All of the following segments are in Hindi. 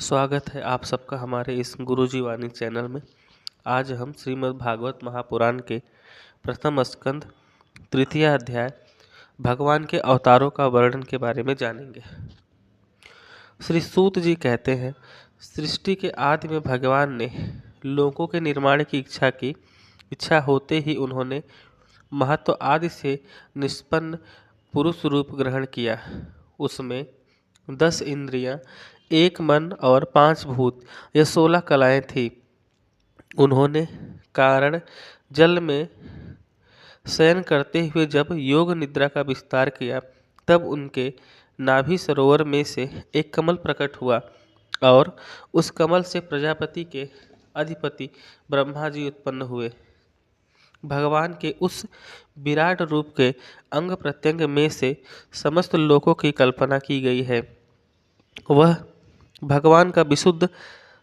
स्वागत है आप सबका हमारे इस गुरुजी वाणी चैनल में। आज हम श्रीमद् भागवत महापुराण के प्रथम स्कंद तृतीय अध्याय भगवान के अवतारों का वर्णन के बारे में जानेंगे। श्री सूत जी कहते हैं, सृष्टि के आदि में भगवान ने लोकों के निर्माण की इच्छा होते ही उन्होंने महत्व आदि से निष्पन्न पुरुष रूप ग्रहण किया। उसमें 10 इंद्रियां, 1 मन और 5 भूत, यह 16 कलाएं थी। उन्होंने कारण जल में शयन करते हुए जब योग निद्रा का विस्तार किया, तब उनके नाभि सरोवर में से एक कमल प्रकट हुआ और उस कमल से प्रजापति के अधिपति ब्रह्मा जी उत्पन्न हुए। भगवान के उस विराट रूप के अंग प्रत्यंग में से समस्त लोकों की कल्पना की गई है। वह भगवान का विशुद्ध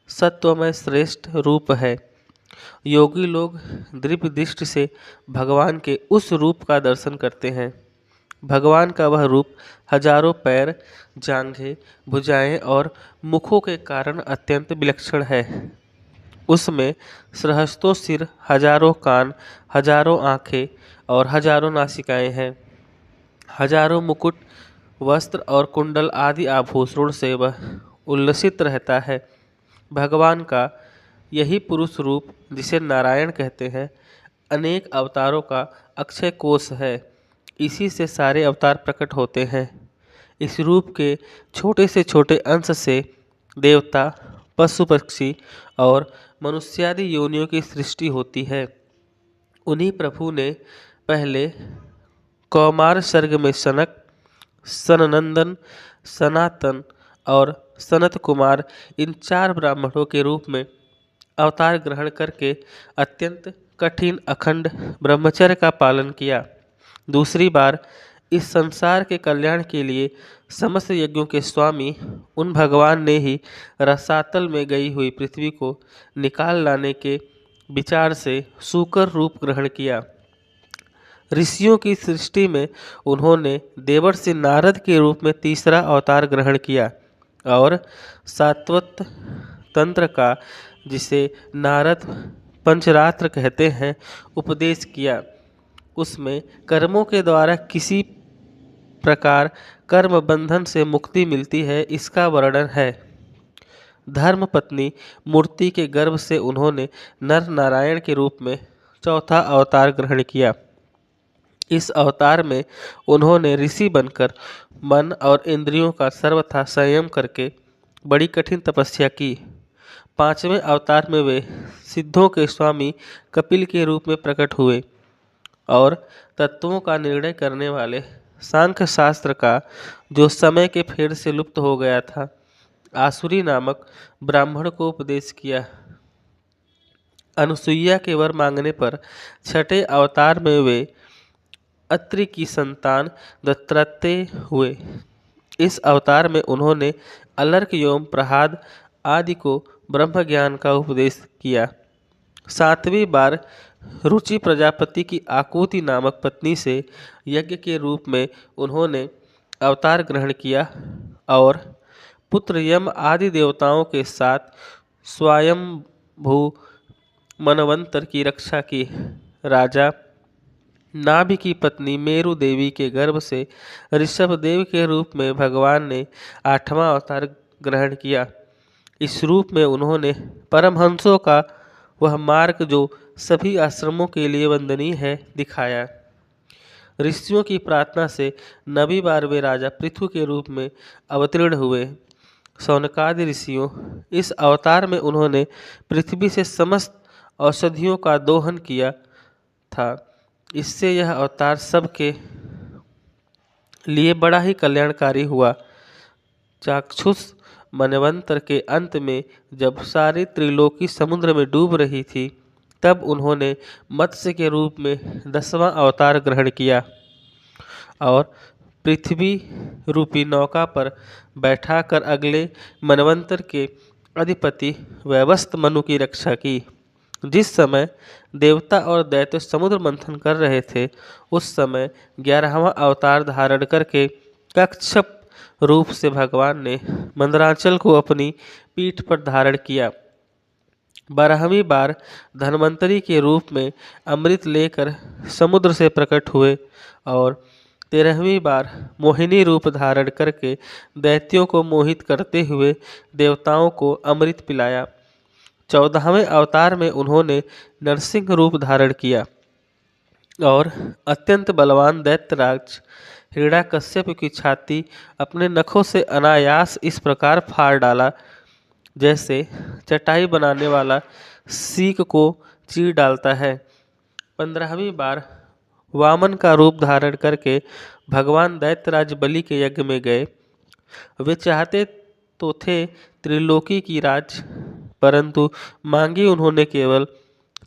सत्वमय श्रेष्ठ रूप है। योगी लोग दिव्य दृष्टि से भगवान के उस रूप का दर्शन करते हैं। भगवान का वह रूप हजारों पैर, जांघें, भुजाएं और मुखों के कारण अत्यंत विलक्षण है। उसमें सहस्त्रों सिर, हजारों कान, हजारों आँखें और हजारों नासिकाएं हैं। हजारों मुकुट, वस्त्र और कुंडल आदि आभूषणों से वह उल्लसित रहता है। भगवान का यही पुरुष रूप, जिसे नारायण कहते हैं, अनेक अवतारों का अक्षय कोश है। इसी से सारे अवतार प्रकट होते हैं। इस रूप के छोटे से छोटे अंश से देवता, पशु पक्षी और मनुष्यादि योनियों की सृष्टि होती है। उन्हीं प्रभु ने पहले कौमार सर्ग में सनक, सननंदन, सनातन और सनत कुमार, इन 4 ब्राह्मणों के रूप में अवतार ग्रहण करके अत्यंत कठिन अखंड ब्रह्मचर्य का पालन किया। दूसरी बार इस संसार के कल्याण के लिए समस्त यज्ञों के स्वामी उन भगवान ने ही रसातल में गई हुई पृथ्वी को निकाल लाने के विचार से सूकर रूप ग्रहण किया। ऋषियों की सृष्टि में उन्होंने देवर्षि नारद के रूप में तीसरा अवतार ग्रहण किया और सात्वत तंत्र का, जिसे नारद पंचरात्र कहते हैं, उपदेश किया। उसमें कर्मों के द्वारा किसी प्रकार कर्म बंधन से मुक्ति मिलती है, इसका वर्णन है। धर्म पत्नी मूर्ति के गर्भ से उन्होंने नर नारायण के रूप में चौथा अवतार ग्रहण किया। इस अवतार में उन्होंने ऋषि बनकर मन और इंद्रियों का सर्वथा संयम करके बड़ी कठिन तपस्या की। 5वें अवतार में वे सिद्धों के स्वामी कपिल के रूप में प्रकट हुए और तत्वों का निर्णय करने वाले सांख्य शास्त्र का, जो समय के फेर से लुप्त हो गया था, आसुरी नामक ब्राह्मण को उपदेश किया। अनुसुईया के वर मांगने पर 6ठे अवतार में वे अत्रि की संतान दत्तात्रेय हुए। इस अवतार में उन्होंने अलर्क एवं प्रहाद आदि को ब्रह्म ज्ञान का उपदेश किया। 7वीं बार रुचि प्रजापति की आकुति नामक पत्नी से यज्ञ के रूप में उन्होंने अवतार ग्रहण किया और पुत्र यम आदि देवताओं के साथ स्वयंभू मनवंतर की रक्षा की। राजा नाभि की पत्नी मेरु देवी के गर्भ से ऋषभ देव के रूप में भगवान ने 8वां अवतार ग्रहण किया। इस रूप में उन्होंने परमहंसों का वह मार्ग, जो सभी आश्रमों के लिए वंदनीय है, दिखाया। ऋषियों की प्रार्थना से 9वीं बार वे राजा पृथु के रूप में अवतीर्ण हुए। शौनकादि ऋषियों, इस अवतार में उन्होंने पृथ्वी से समस्त औषधियों का दोहन किया था। इससे यह अवतार सबके लिए बड़ा ही कल्याणकारी हुआ। चाक्षुष मनवंतर के अंत में जब सारी त्रिलोकी समुद्र में डूब रही थी, तब उन्होंने मत्स्य के रूप में 10वां अवतार ग्रहण किया और पृथ्वी रूपी नौका पर बैठाकर अगले मनवंतर के अधिपति वैवस्त मनु की रक्षा की। जिस समय देवता और दैत्य समुद्र मंथन कर रहे थे, उस समय 11वां अवतार धारण करके कच्छप रूप से भगवान ने मंदराचल को अपनी पीठ पर धारण किया। 12वीं बार धन्वंतरी के रूप में अमृत लेकर समुद्र से प्रकट हुए और 13वीं बार मोहिनी रूप धारण करके दैत्यों को मोहित करते हुए देवताओं को अमृत पिलाया। 14वें अवतार में उन्होंने नरसिंह रूप धारण किया और अत्यंत बलवान दैत्यराज हिरण्याकश्यप की छाती अपने नखों से अनायास इस प्रकार फाड़ डाला जैसे चटाई बनाने वाला सीक को चीर डालता है। 15वीं बार वामन का रूप धारण करके भगवान दैत्यराज बलि के यज्ञ में गए। वे चाहते तो थे त्रिलोकी की राज, परंतु मांगी उन्होंने केवल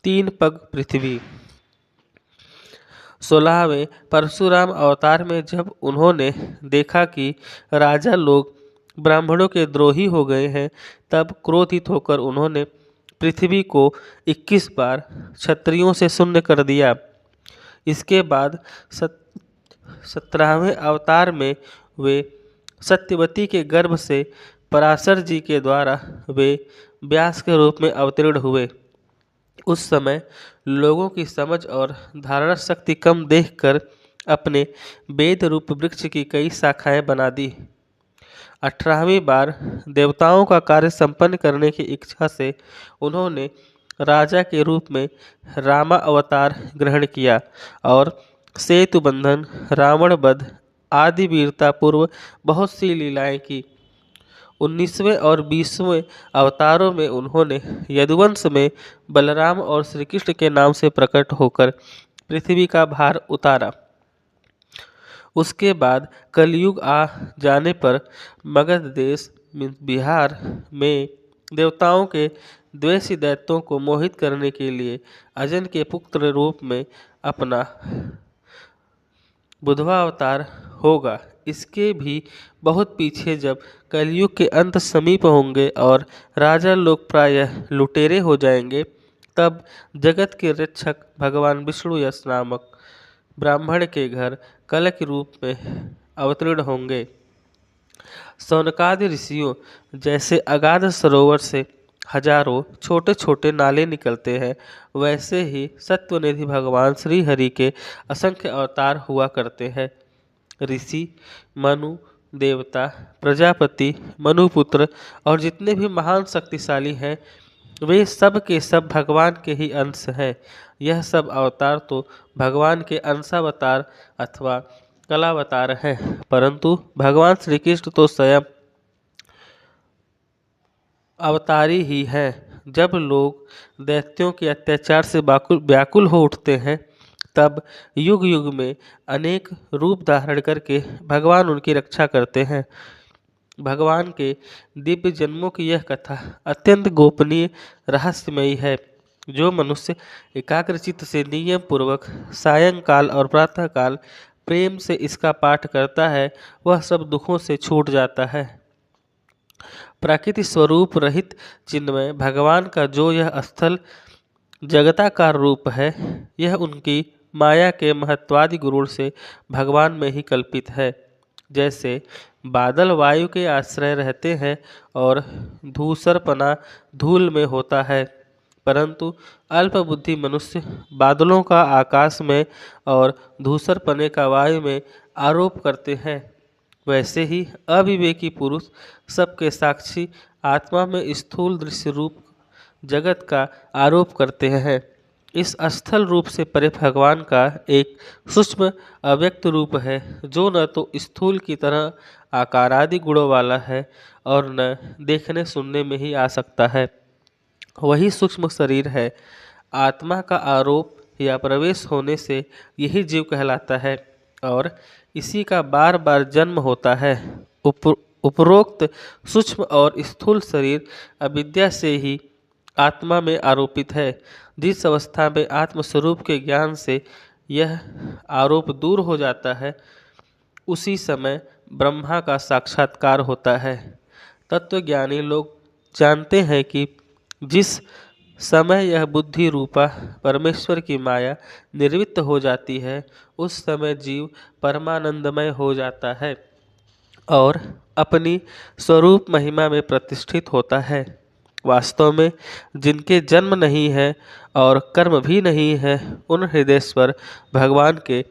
3 पग पृथ्वी। 16वें परशुराम अवतार में जब उन्होंने देखा कि राजा लोग ब्राह्मणों के द्रोही हो गए हैं, तब क्रोधित होकर उन्होंने पृथ्वी को 21 बार क्षत्रियों से शून्य कर दिया। इसके बाद 17वें अवतार में वे सत्यवती के गर्भ से पराशर जी के द्वारा वे व्यास के रूप में अवतीर्ण हुए। उस समय लोगों की समझ और धारणा शक्ति कम देखकर अपने वेद रूप वृक्ष की कई शाखाएं बना दी। 18वीं बार देवताओं का कार्य संपन्न करने की इच्छा से उन्होंने राजा के रूप में रामा अवतार ग्रहण किया और सेतु बंधन, रावण वध आदि वीरतापूर्व बहुत सी लीलाएं की। 19वें और 20वें अवतारों में उन्होंने यदुवंश में बलराम और श्री कृष्ण के नाम से प्रकट होकर पृथ्वी का भार उतारा। उसके बाद कलयुग आ जाने पर मगध देश बिहार में देवताओं के द्वेषी दैत्यों को मोहित करने के लिए अजन के पुत्र रूप में अपना बुधवा अवतार होगा। इसके भी बहुत पीछे जब कलयुग के अंत समीप होंगे और राजा लोग प्रायः लुटेरे हो जाएंगे, तब जगत के रक्षक भगवान विष्णु यश नामक ब्राह्मण के घर कल के रूप में अवतीर्ण होंगे। सौनकादि ऋषियों जैसे अगाध सरोवर से हजारों छोटे छोटे नाले निकलते हैं, वैसे ही सत्वनिधि भगवान श्री हरि के असंख्य अवतार हुआ करते हैं। ऋषि, मनु, देवता, प्रजापति, मनुपुत्र और जितने भी महान शक्तिशाली हैं, वे सब के सब भगवान के ही अंश हैं। यह सब अवतार तो भगवान के अंशावतार अथवा कलावतार हैं, परंतु भगवान श्री कृष्ण तो स्वयं अवतारी ही हैं। जब लोग दैत्यों के अत्याचार से व्याकुल हो उठते हैं, तब युग युग में अनेक रूप धारण करके भगवान उनकी रक्षा करते हैं। भगवान के दिव्य जन्मों की यह कथा अत्यंत गोपनीय रहस्यमयी है। जो मनुष्य एकाग्रचित्त से नियम पूर्वक सायंकाल और प्रातःकाल प्रेम से इसका पाठ करता है, वह सब दुखों से छूट जाता है। प्रकृति स्वरूप रहित चिन्मय भगवान का जो यह स्थल जगताकार रूप है, यह उनकी माया के महत्वादि गुण से भगवान में ही कल्पित है। जैसे बादल वायु के आश्रय रहते हैं और धूसरपना धूल में होता है, परंतु अल्पबुद्धि मनुष्य बादलों का आकाश में और धूसरपने का वायु में आरोप करते हैं, वैसे ही अविवेकी पुरुष सबके साक्षी आत्मा में स्थूल दृश्य रूप जगत का आरोप करते हैं। इस स्थल रूप से परे भगवान का एक सूक्ष्म अव्यक्त रूप है, जो न तो स्थूल की तरह आकारादि गुणों वाला है और न देखने सुनने में ही आ सकता है। वही सूक्ष्म शरीर है। आत्मा का आरोप या प्रवेश होने से यही जीव कहलाता है और इसी का बार बार जन्म होता है। उपरोक्त सूक्ष्म और स्थूल शरीर अविद्या से ही आत्मा में आरोपित है। जिस अवस्था में आत्मस्वरूप के ज्ञान से यह आरोप दूर हो जाता है, उसी समय ब्रह्मा का साक्षात्कार होता है। तत्वज्ञानी लोग जानते हैं कि जिस समय यह बुद्धि रूपा परमेश्वर की माया निर्वृत्त हो जाती है, उस समय जीव परमानंदमय हो जाता है और अपनी स्वरूप महिमा में प्रतिष्ठित होता है। वास्तव में जिनके जन्म नहीं है और कर्म भी नहीं है, उन हृदयेश्वर भगवान के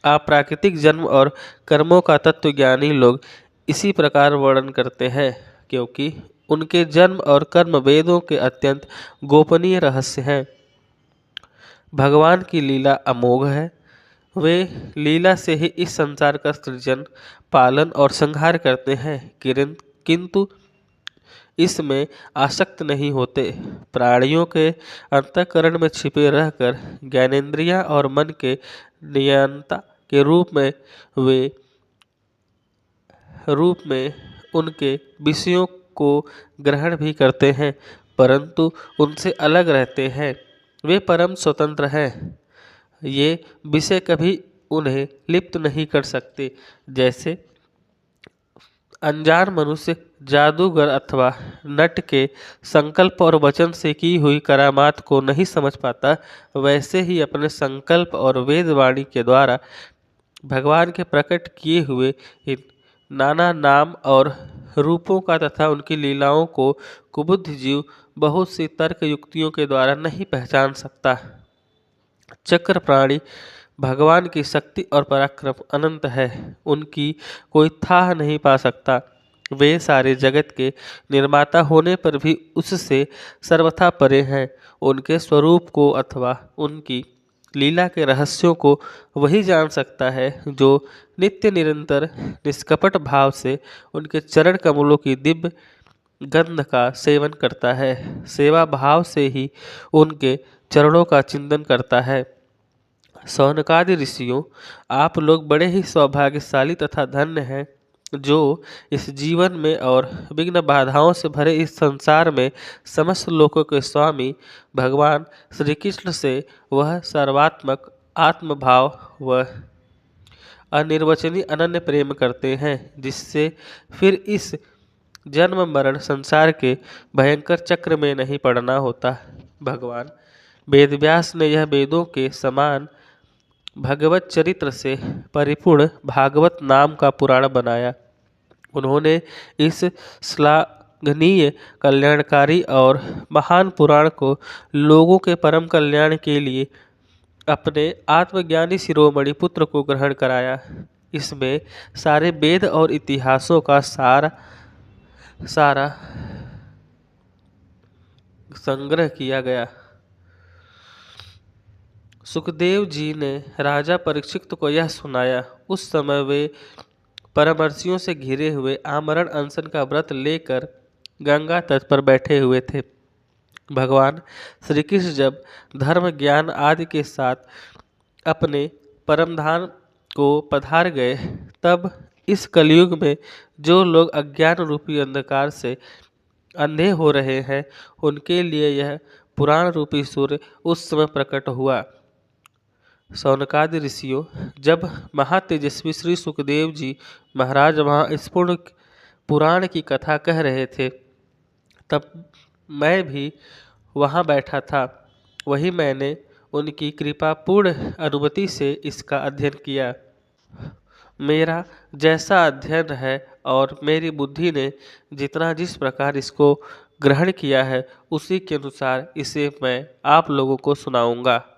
अप्राकृतिक जन्म और कर्मों का तत्वज्ञानी लोग इसी प्रकार वर्णन करते हैं, क्योंकि उनके जन्म और कर्म वेदों के अत्यंत गोपनीय रहस्य हैं। भगवान की लीला अमोघ है। वे लीला से ही इस संसार का सृजन, पालन और संहार करते हैं, किंतु इसमें आसक्त नहीं होते। प्राणियों के अंतःकरण में छिपे रहकर ज्ञानेंद्रियां और मन के नियंता के रूप में उनके विषयों को ग्रहण भी करते हैं, परंतु उनसे अलग रहते हैं। वे परम स्वतंत्र हैं। ये विषय कभी उन्हें लिप्त नहीं कर सकते। जैसे अनजान मनुष्य जादूगर अथवा नट के संकल्प और वचन से की हुई करामात को नहीं समझ पाता, वैसे ही अपने संकल्प और वेदवाणी के द्वारा भगवान के प्रकट किए हुए इन नाना नाम और रूपों का तथा उनकी लीलाओं को कुबुद्ध जीव बहुत सी तर्क युक्तियों के द्वारा नहीं पहचान सकता। चक्र प्राणी भगवान की शक्ति और पराक्रम अनंत है, उनकी कोई थाह नहीं पा सकता। वे सारे जगत के निर्माता होने पर भी उससे सर्वथा परे हैं। उनके स्वरूप को अथवा उनकी लीला के रहस्यों को वही जान सकता है जो नित्य निरंतर निष्कपट भाव से उनके चरण कमलों की दिव्य गंध का सेवन करता है, सेवा भाव से ही उनके चरणों का चिंतन करता है। शौनकादि ऋषियों, आप लोग बड़े ही सौभाग्यशाली तथा धन्य हैं, जो इस जीवन में और विघ्न बाधाओं से भरे इस संसार में समस्त लोकों के स्वामी भगवान श्री कृष्ण से वह सर्वात्मक आत्मभाव व अनिर्वचनीय अनन्य प्रेम करते हैं, जिससे फिर इस जन्म मरण संसार के भयंकर चक्र में नहीं पड़ना होता। भगवान वेदव्यास ने यह वेदों के समान भगवत चरित्र से परिपूर्ण भागवत नाम का पुराण बनाया। उन्होंने इस श्लाघनीय, कल्याणकारी और महान पुराण को लोगों के परम कल्याण के लिए अपने आत्मज्ञानी शिरोमणि पुत्र को ग्रहण कराया। इसमें सारे वेद और इतिहासों का सारा संग्रह किया गया। सुखदेव जी ने राजा परीक्षित को यह सुनाया। उस समय वे परमर्शियों से घिरे हुए आमरण अनशन का व्रत लेकर गंगा तट पर बैठे हुए थे। भगवान श्री कृष्ण जब धर्म ज्ञान आदि के साथ अपने परमधाम को पधार गए, तब इस कलयुग में जो लोग अज्ञान रूपी अंधकार से अंधे हो रहे हैं, उनके लिए यह पुराण रूपी सूर्य उस समय प्रकट हुआ। शौनकादि ऋषियों, जब महातेजस्वी श्री सुखदेव जी महाराज वहाँ इस पूर्ण पुराण की कथा कह रहे थे, तब मैं भी वहाँ बैठा था। वही मैंने उनकी कृपा पूर्ण अनुमति से इसका अध्ययन किया। मेरा जैसा अध्ययन है और मेरी बुद्धि ने जिस प्रकार इसको ग्रहण किया है, उसी के अनुसार इसे मैं आप लोगों को सुनाऊंगा।